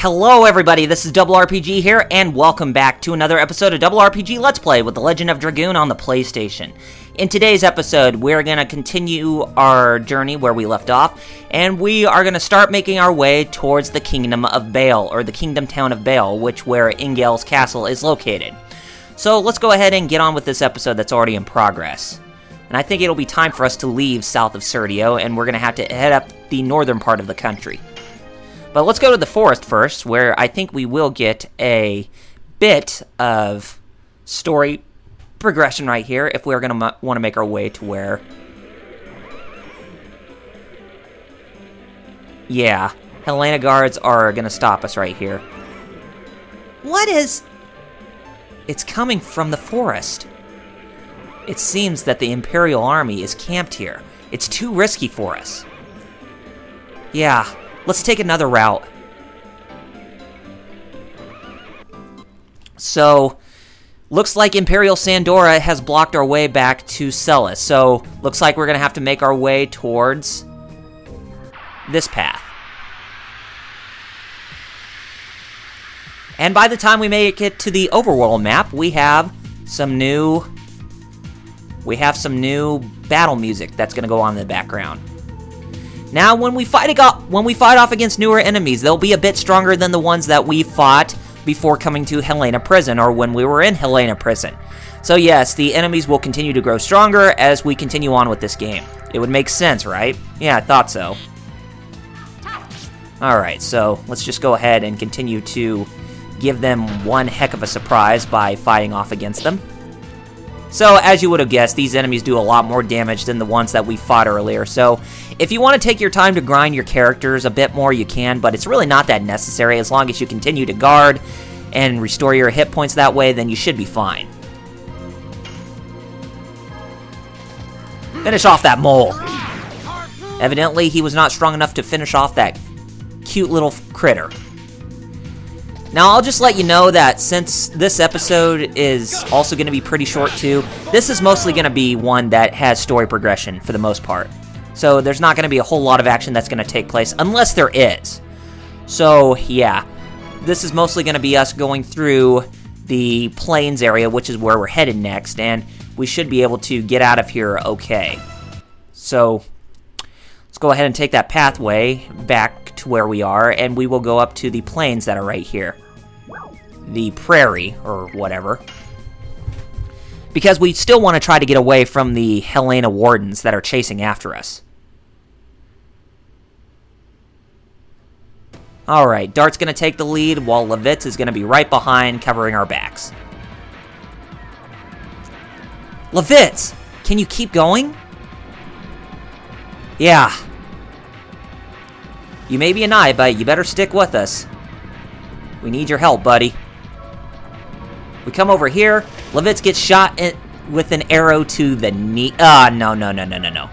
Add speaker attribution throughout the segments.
Speaker 1: Hello everybody, this is RRPG here, and welcome back to another episode of RRPG Let's Play with The Legend of Dragoon on the PlayStation. In today's episode, we're going to continue our journey where we left off, and we are going to start making our way towards the Kingdom of Bale, or the Kingdom Town of Bale, where Indels Castle is located. So let's go ahead and get on with this episode that's already in progress. And I think it'll be time for us to leave south of Serdio, and we're going to have to head up the northern part of the country. But let's go to the forest first, where I think we will get a bit of story progression right here if we're going to want to make our way to where... Yeah, Helena guards are going to stop us right here. What is... It's coming from the forest. It seems that the Imperial Army is camped here. It's too risky for us. Yeah. Let's take another route. So, looks like Imperial Sandora has blocked our way back to Celis. So, looks like we're going to have to make our way towards this path. And by the time we make it to the overworld map, we have some new battle music that's going to go on in the background. Now, when we fight off against newer enemies, they'll be a bit stronger than the ones that we fought before coming to Helena Prison, or when we were in Helena Prison. So yes, the enemies will continue to grow stronger as we continue on with this game. It would make sense, right? Yeah, I thought so. Alright, so let's just go ahead and continue to give them one heck of a surprise by fighting off against them. So, as you would have guessed, these enemies do a lot more damage than the ones that we fought earlier. So, if you want to take your time to grind your characters a bit more, you can, but it's really not that necessary. As long as you continue to guard and restore your hit points that way, then you should be fine. Finish off that mole. Evidently, he was not strong enough to finish off that cute little critter. Now, I'll just let you know that since this episode is also going to be pretty short too, this is mostly going to be one that has story progression for the most part. So there's not going to be a whole lot of action that's going to take place, unless there is. So, yeah, this is mostly going to be us going through the plains area, which is where we're headed next, and we should be able to get out of here okay. So, let's go ahead and take that pathway back to where we are, and we will go up to the plains that are right here. The prairie, or whatever. Because we still want to try to get away from the Helena Wardens that are chasing after us. Alright, Dart's going to take the lead, while Levitz is going to be right behind, covering our backs. Levitz! Can you keep going? Yeah. You may be a knight, but you better stick with us. We need your help, buddy. We come over here. Levitz gets shot with an arrow to the knee. No.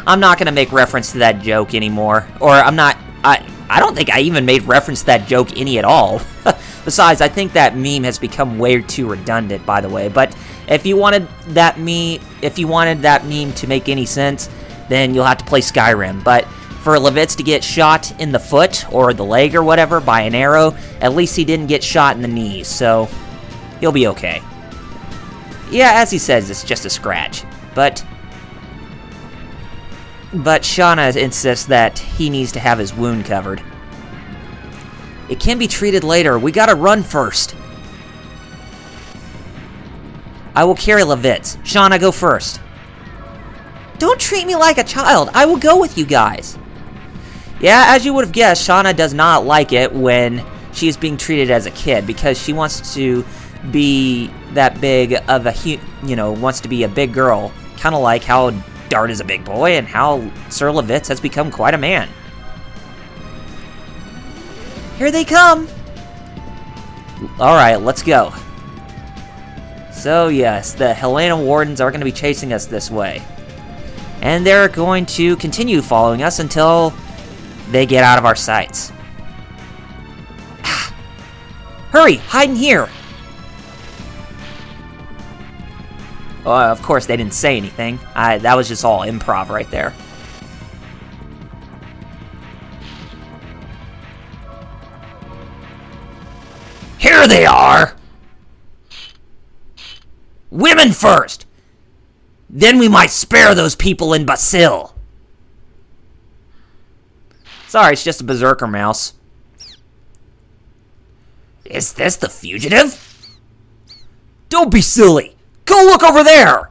Speaker 1: I'm not going to make reference to that joke anymore. Or I'm not... I don't think I even made reference to that joke any at all. Besides, I think that meme has become way too redundant, by the way. But if you wanted that meme to make any sense, then you'll have to play Skyrim. But for Levitz to get shot in the foot, or the leg or whatever, by an arrow, at least he didn't get shot in the knees, so he'll be okay. Yeah, as he says, it's just a scratch. But Shauna insists that he needs to have his wound covered. It can be treated later. We gotta run first. I will carry Levitz. Shauna, go first. Don't treat me like a child. I will go with you guys. Yeah, as you would have guessed, Shauna does not like it when she is being treated as a kid, because she wants to be that big of a, wants to be a big girl, kind of like how Dart is a big boy and how Sir Levitz has become quite a man. Here they come! Alright, let's go. So yes, the Helena Wardens are going to be chasing us this way. And they're going to continue following us until they get out of our sights. Hurry! Hide in here! Of course, they didn't say anything. That was just all improv right there. are! Women first! Then we might spare those people in Basil. Sorry, it's just a berserker mouse. Is this the fugitive? Don't be silly! Go look over there!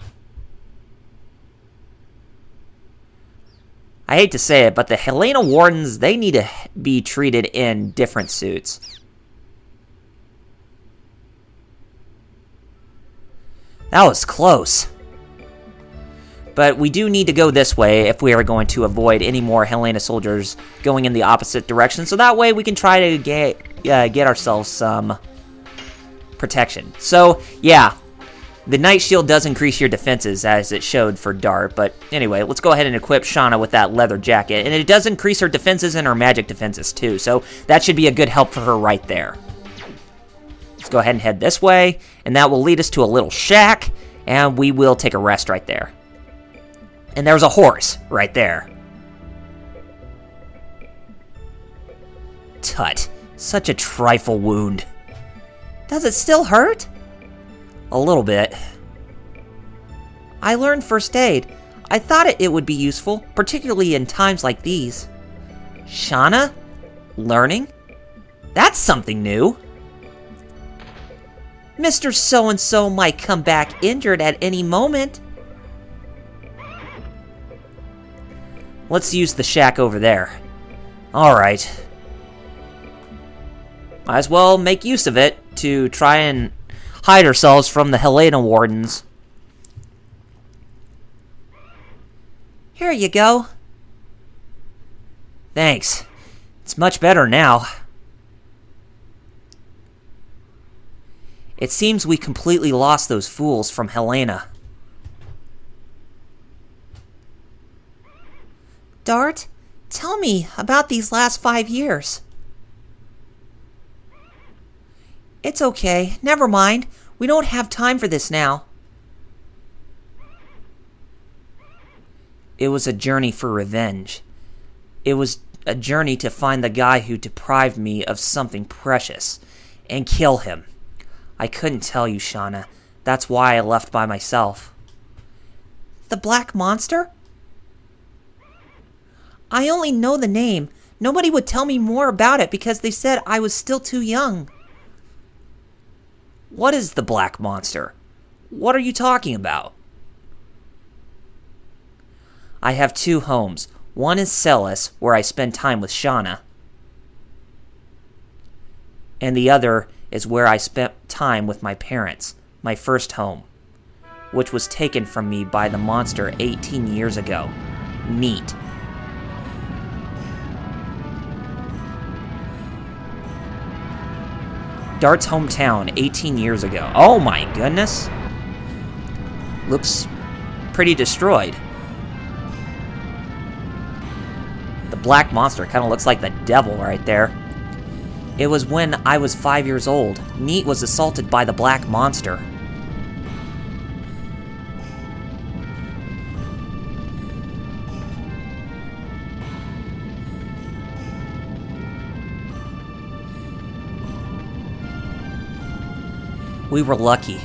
Speaker 1: I hate to say it, but the Helena Wardens, they need to be treated in different suits. That was close. But we do need to go this way if we are going to avoid any more Helena soldiers going in the opposite direction. So that way we can try to get ourselves some protection. So, yeah. The Night Shield does increase your defenses, as it showed for Dart. But anyway, let's go ahead and equip Shauna with that leather jacket. And it does increase her defenses and her magic defenses, too. So that should be a good help for her right there. Let's go ahead and head this way. And that will lead us to a little shack. And we will take a rest right there. And there's a horse right there. Tut. Such a trifle wound. Does it still hurt? A little bit. I learned first aid. I thought it would be useful, particularly in times like these. Shauna? Learning? That's something new. Mr. So-and-so might come back injured at any moment. Let's use the shack over there. Alright. Might as well make use of it to try and hide ourselves from the Helena Wardens. Here you go. Thanks. It's much better now. It seems we completely lost those fools from Helena. Dart, tell me about these last 5 years. It's okay. Never mind. We don't have time for this now. It was a journey for revenge. It was a journey to find the guy who deprived me of something precious and kill him. I couldn't tell you, Shauna. That's why I left by myself. The Black Monster? I only know the name. Nobody would tell me more about it because they said I was still too young. What is the Black Monster? What are you talking about? I have 2 homes. One is Celis, where I spend time with Shauna. And the other is where I spent time with my parents, my first home, which was taken from me by the monster 18 years ago. Neat. Dart's hometown 18 years ago. Oh my goodness. Looks pretty destroyed. The Black Monster kind of looks like the devil right there. It was when I was 5 years old. Neat was assaulted by the Black Monster. We were lucky.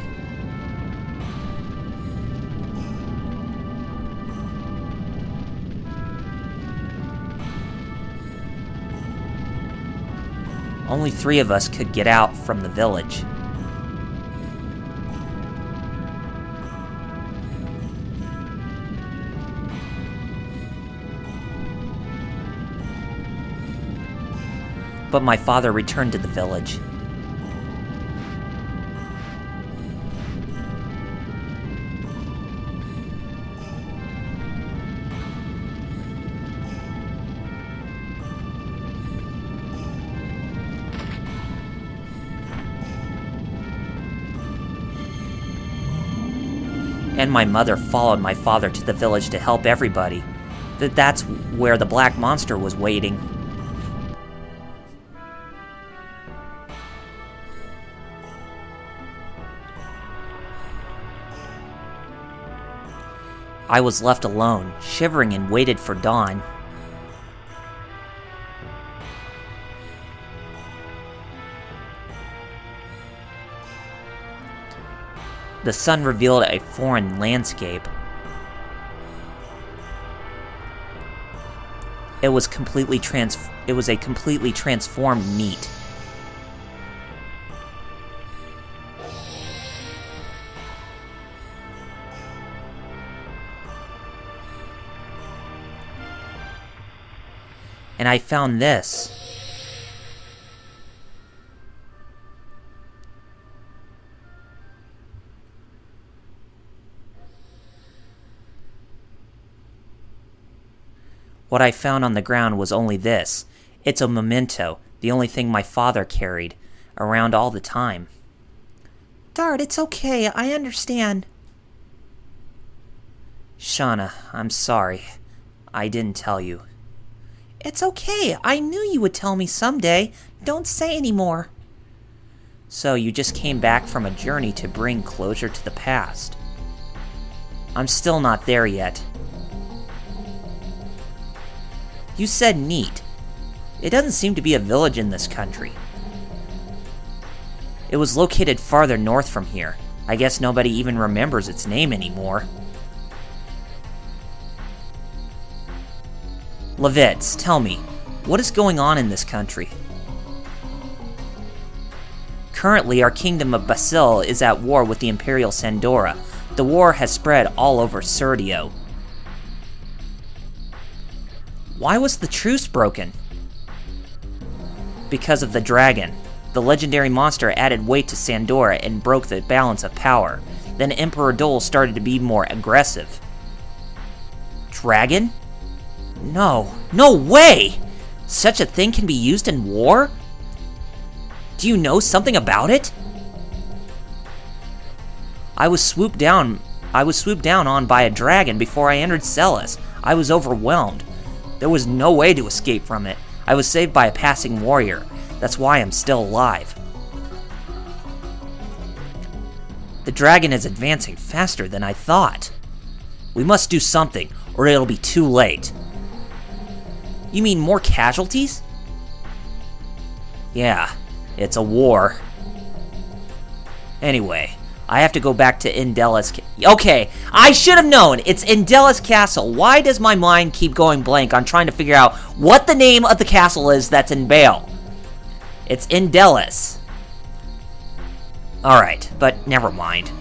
Speaker 1: Only 3 of us could get out from the village. But my father returned to the village. And my mother followed my father to the village to help everybody. That's where the Black Monster was waiting. I was left alone, shivering, and waited for dawn. The sun revealed a foreign landscape. It was a completely transformed meat. And I found this. What I found on the ground was only this. It's a memento, the only thing my father carried around all the time. Dart, it's okay, I understand. Shauna, I'm sorry. I didn't tell you. It's okay, I knew you would tell me someday. Don't say any more. So you just came back from a journey to bring closure to the past. I'm still not there yet. You said neat. It doesn't seem to be a village in this country. It was located farther north from here. I guess nobody even remembers its name anymore. Levitz, tell me, what is going on in this country? Currently, our kingdom of Basil is at war with the Imperial Sandora. The war has spread all over Serdio. Why was the truce broken? Because of the dragon. The legendary monster added weight to Sandora and broke the balance of power. Then Emperor Dole started to be more aggressive. Dragon? No. No way! Such a thing can be used in war? Do you know something about it? I was swooped down on by a dragon before I entered Celis. I was overwhelmed. There was no way to escape from it. I was saved by a passing warrior. That's why I'm still alive. The dragon is advancing faster than I thought. We must do something, or it'll be too late. You mean more casualties? Yeah, it's a war. Anyway, I have to go back to Indels. Okay, I should have known! It's Indels Castle. Why does my mind keep going blank on trying to figure out what the name of the castle is that's in Bale? It's Indels. Alright, but never mind.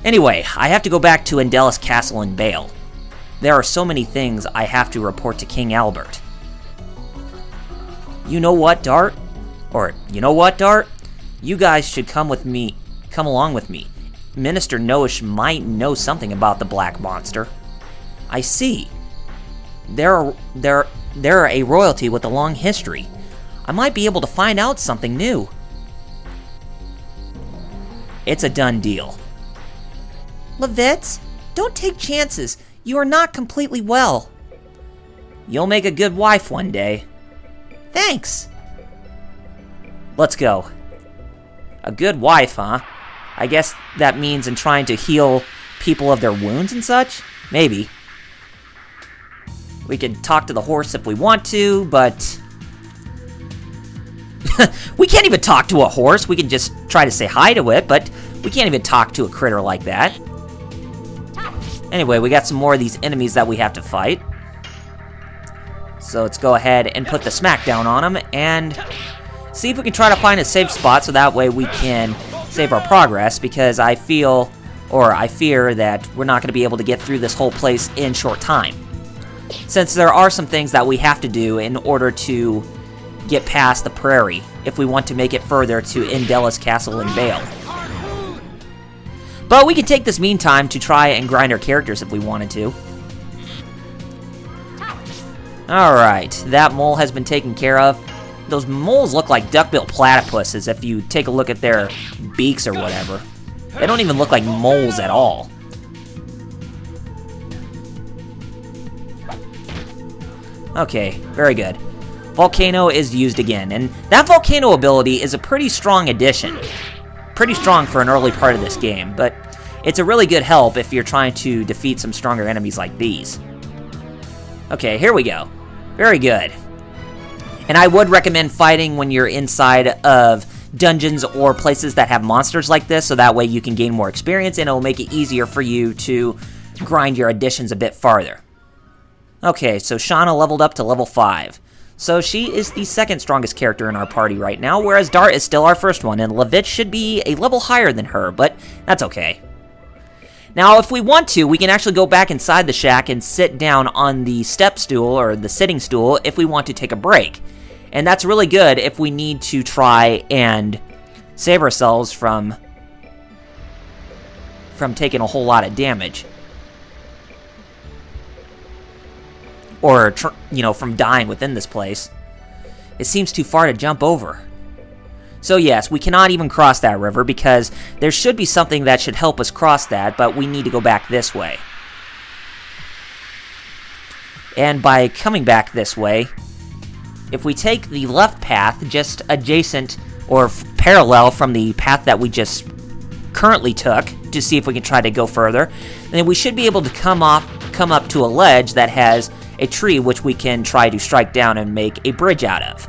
Speaker 1: Anyway, I have to go back to Indels Castle in Bale. There are so many things I have to report to King Albert. You know what, Dart? Or, you know what, Dart? You guys should come along with me. Minister Noish might know something about the Black Monster. I see. They're a royalty with a long history. I might be able to find out something new. It's a done deal. Levitz, don't take chances. You are not completely well. You'll make a good wife one day. Thanks. Let's go. A good wife, huh? I guess that means in trying to heal people of their wounds and such? Maybe. We can talk to the horse if we want to, but... we can't even talk to a horse. We can just try to say hi to it, but we can't even talk to a critter like that. Anyway, we got some more of these enemies that we have to fight. So let's go ahead and put the smackdown on them and see if we can try to find a safe spot so that way we can save our progress, because I fear that we're not going to be able to get through this whole place in short time. Since there are some things that we have to do in order to get past the prairie if we want to make it further to Indels Castle in Bale. But we can take this meantime to try and grind our characters if we wanted to. Alright, that mole has been taken care of. Those moles look like duck-billed platypuses if you take a look at their beaks or whatever. They don't even look like moles at all. Okay, very good. Volcano is used again, and that volcano ability is a pretty strong addition. Pretty strong for an early part of this game, but it's a really good help if you're trying to defeat some stronger enemies like these. Okay, here we go. Very good. And I would recommend fighting when you're inside of dungeons or places that have monsters like this, so that way you can gain more experience and it'll make it easier for you to grind your additions a bit farther. Okay, so Shauna leveled up to level 5. So she is the second strongest character in our party right now, whereas Dart is still our first one, and Levitch should be a level higher than her, but that's okay. Now, if we want to, we can actually go back inside the shack and sit down on the step stool, or the sitting stool, if we want to take a break. And that's really good if we need to try and save ourselves from taking a whole lot of damage. Or, you know, from dying within this place. It seems too far to jump over. So yes, we cannot even cross that river because there should be something that should help us cross that, but we need to go back this way. And by coming back this way, if we take the left path just adjacent or parallel from the path that we just currently took to see if we can try to go further, then we should be able to come up to a ledge that has a tree which we can try to strike down and make a bridge out of.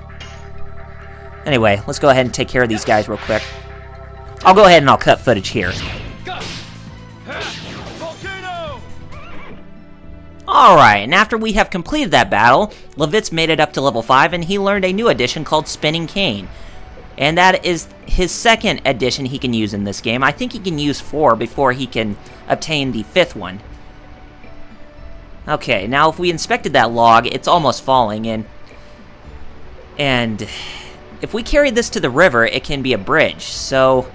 Speaker 1: Anyway, let's go ahead and take care of these guys real quick. I'll go ahead and I'll cut footage here. Alright, and after we have completed that battle, Levitz made it up to level 5 and he learned a new addition called Spinning Cane. And that is his second addition he can use in this game. I think he can use 4 before he can obtain the 5th one. Okay, now if we inspected that log, it's almost falling, and if we carry this to the river, it can be a bridge, so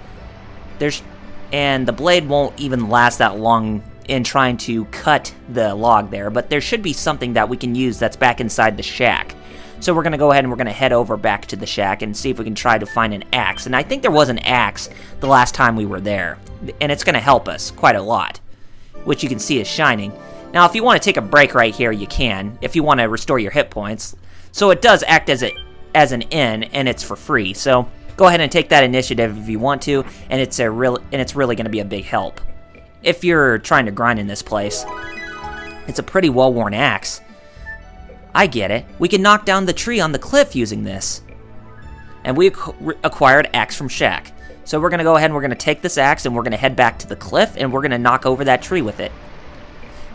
Speaker 1: and the blade won't even last that long in trying to cut the log there, but there should be something that we can use that's back inside the shack. So we're going to go ahead and we're going to head over back to the shack and see if we can try to find an axe, and I think there was an axe the last time we were there, and it's going to help us quite a lot, which you can see is shining. Now, if you want to take a break right here, you can, if you want to restore your hit points. So it does act as an inn, and it's for free. So go ahead and take that initiative if you want to, and it's really going to be a big help. If you're trying to grind in this place, it's a pretty well-worn axe. I get it. We can knock down the tree on the cliff using this. And we acquired axe from Shack. So we're going to go ahead and we're going to take this axe, and we're going to head back to the cliff, and we're going to knock over that tree with it.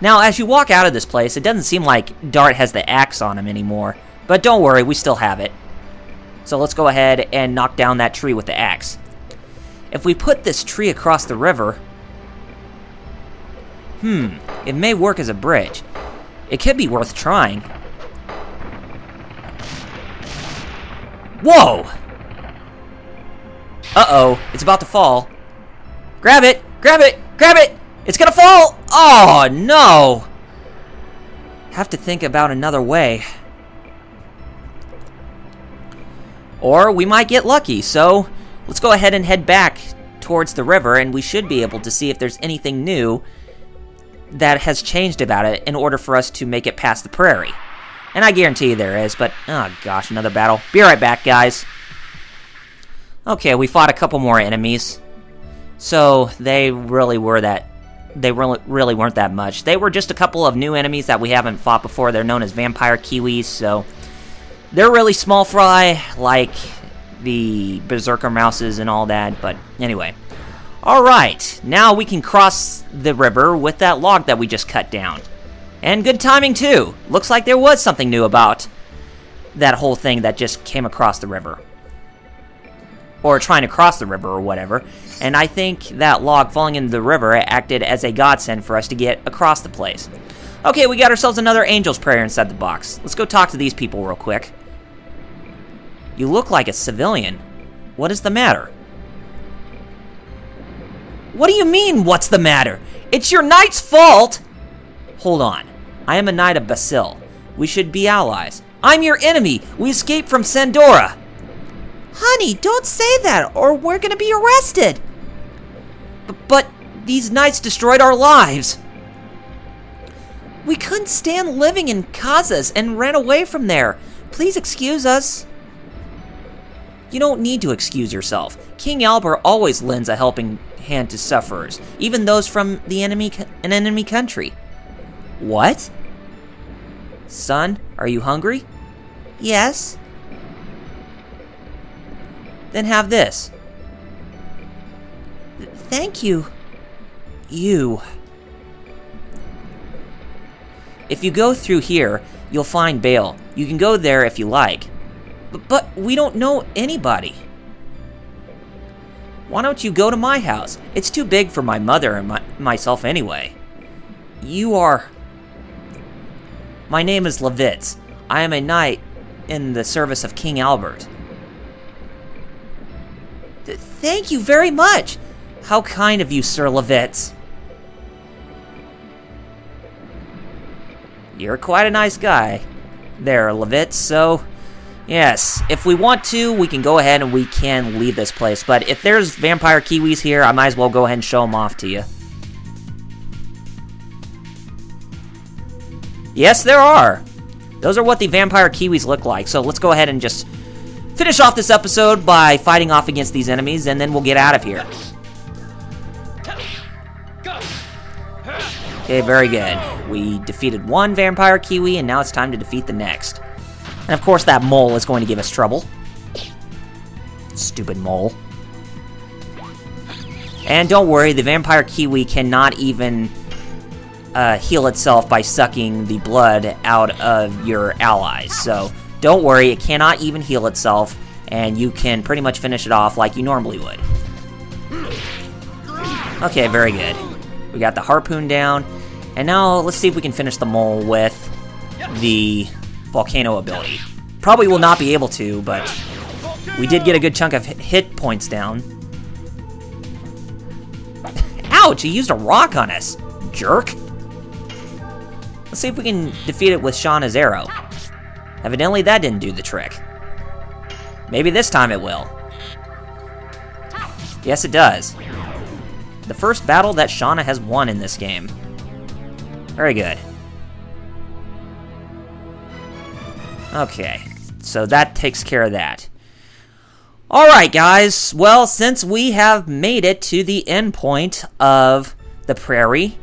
Speaker 1: Now, as you walk out of this place, it doesn't seem like Dart has the axe on him anymore. But don't worry, we still have it. So let's go ahead and knock down that tree with the axe. If we put this tree across the river... it may work as a bridge. It could be worth trying. Whoa! Uh-oh, it's about to fall. Grab it! Grab it! Grab it! It's gonna fall! Oh, no! Have to think about another way. Or we might get lucky, so let's go ahead and head back towards the river, and we should be able to see if there's anything new that has changed about it in order for us to make it past the prairie. And I guarantee you there is, but, oh gosh, another battle. Be right back, guys. Okay, we fought a couple more enemies. So, they really weren't that much. They were just a couple of new enemies that we haven't fought before. They're known as vampire kiwis, so they're really small fry, like the berserker mouses and all that, but anyway. Alright, now we can cross the river with that log that we just cut down. And good timing, too. Looks like there was something new about that whole thing that just came across the river. Or trying to cross the river or whatever. And I think that log falling into the river acted as a godsend for us to get across the place. Okay, we got ourselves another Angel's Prayer inside the box. Let's go talk to these people real quick. You look like a civilian. What is the matter? What do you mean, what's the matter? It's your knight's fault! Hold on. I am a knight of Basil. We should be allies. I'm your enemy! We escaped from Sandora! Honey, don't say that, or we're gonna be arrested! But these knights destroyed our lives! We couldn't stand living in Kazas and ran away from there. Please excuse us. You don't need to excuse yourself. King Albert always lends a helping hand to sufferers, even those from an enemy country. What? Son, are you hungry? Yes. Then have this. Thank you. You. If you go through here, you'll find Bale. You can go there if you like. But we don't know anybody. Why don't you go to my house? It's too big for my mother and myself anyway. You are... My name is Levitz. I am a knight in the service of King Albert. Thank you very much. How kind of you, Sir Levitz. You're quite a nice guy there, Levitz, so... Yes, if we want to, we can go ahead and we can leave this place. But if there's vampire kiwis here, I might as well go ahead and show them off to you. Yes, there are. Those are what the vampire kiwis look like. So let's go ahead and just finish off this episode by fighting off against these enemies, and then we'll get out of here. Okay, very good. We defeated one vampire kiwi, and now it's time to defeat the next. And of course that mole is going to give us trouble. Stupid mole. And don't worry, the vampire kiwi cannot even heal itself by sucking the blood out of your allies. So don't worry, it cannot even heal itself, and you can pretty much finish it off like you normally would. Okay, very good. We got the harpoon down, and now let's see if we can finish the mole with the volcano ability. Probably will not be able to, but we did get a good chunk of hit points down. Ouch, he used a rock on us, jerk. Let's see if we can defeat it with Shauna's arrow. Evidently that didn't do the trick. Maybe this time it will. Yes, it does. The first battle that Shauna has won in this game. Very good. Okay, so that takes care of that. Alright guys, well, since we have made it to the end point of the prairie,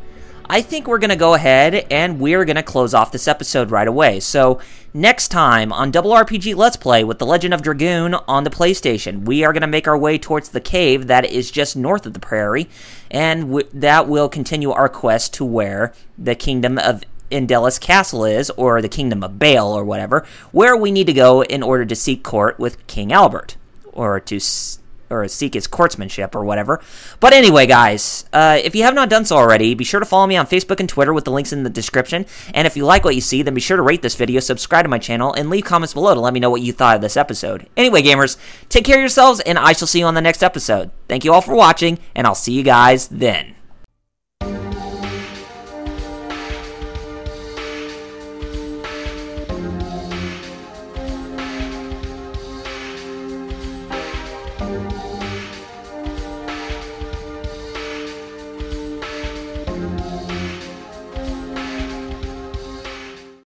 Speaker 1: I think we're going to go ahead and we're going to close off this episode right away. So, next time on Double RPG Let's Play with The Legend of Dragoon on the PlayStation, we are going to make our way towards the cave that is just north of the prairie, and that will continue our quest to where the Kingdom of Indels Castle is, or the Kingdom of Bale, or whatever, where we need to go in order to seek court with King Albert, or to seek his courtsmanship, or whatever. But anyway, guys, if you have not done so already, be sure to follow me on Facebook and Twitter with the links in the description, and if you like what you see, then be sure to rate this video, subscribe to my channel, and leave comments below to let me know what you thought of this episode. Anyway, gamers, take care of yourselves, and I shall see you on the next episode. Thank you all for watching, and I'll see you guys then.